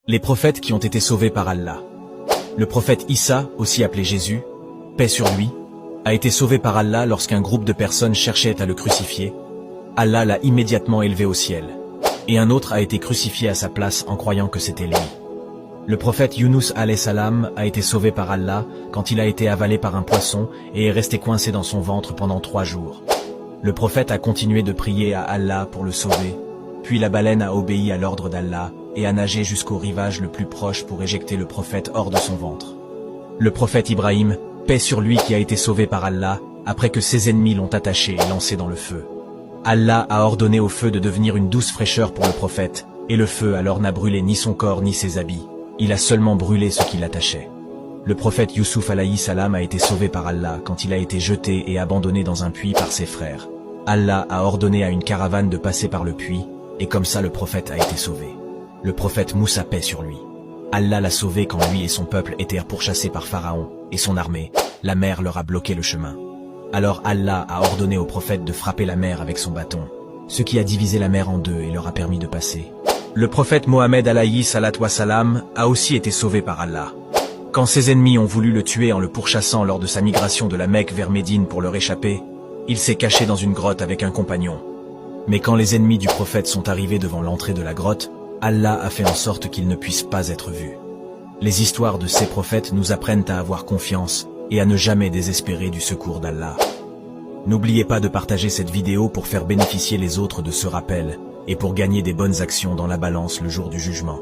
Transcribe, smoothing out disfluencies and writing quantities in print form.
Les prophètes qui ont été sauvés par Allah. Le prophète Issa, aussi appelé Jésus, paix sur lui, a été sauvé par Allah lorsqu'un groupe de personnes cherchait à le crucifier. Allah l'a immédiatement élevé au ciel. Et un autre a été crucifié à sa place en croyant que c'était lui. Le prophète Yunus alayhi salam a été sauvé par Allah quand il a été avalé par un poisson et est resté coincé dans son ventre pendant 3 jours. Le prophète a continué de prier à Allah pour le sauver, puis la baleine a obéi à l'ordre d'Allah et a nagé jusqu'au rivage le plus proche pour éjecter le prophète hors de son ventre. Le prophète Ibrahim, paix sur lui, qui a été sauvé par Allah après que ses ennemis l'ont attaché et lancé dans le feu. Allah a ordonné au feu de devenir une douce fraîcheur pour le prophète, et le feu alors n'a brûlé ni son corps ni ses habits, il a seulement brûlé ce qui l'attachait. Le prophète Youssouf alayhi salam a été sauvé par Allah quand il a été jeté et abandonné dans un puits par ses frères. Allah a ordonné à une caravane de passer par le puits, et comme ça le prophète a été sauvé. Le prophète Moussa, paix sur lui. Allah l'a sauvé quand lui et son peuple étaient pourchassés par Pharaon et son armée. La mer leur a bloqué le chemin. Alors Allah a ordonné au prophète de frapper la mer avec son bâton, ce qui a divisé la mer en deux et leur a permis de passer. Le prophète Mohammed alayhi salatu wassalam a aussi été sauvé par Allah. Quand ses ennemis ont voulu le tuer en le pourchassant lors de sa migration de la Mecque vers Médine pour leur échapper, il s'est caché dans une grotte avec un compagnon. Mais quand les ennemis du prophète sont arrivés devant l'entrée de la grotte, Allah a fait en sorte qu'ils ne puissent pas être vus. Les histoires de ces prophètes nous apprennent à avoir confiance et à ne jamais désespérer du secours d'Allah. N'oubliez pas de partager cette vidéo pour faire bénéficier les autres de ce rappel et pour gagner des bonnes actions dans la balance le jour du jugement.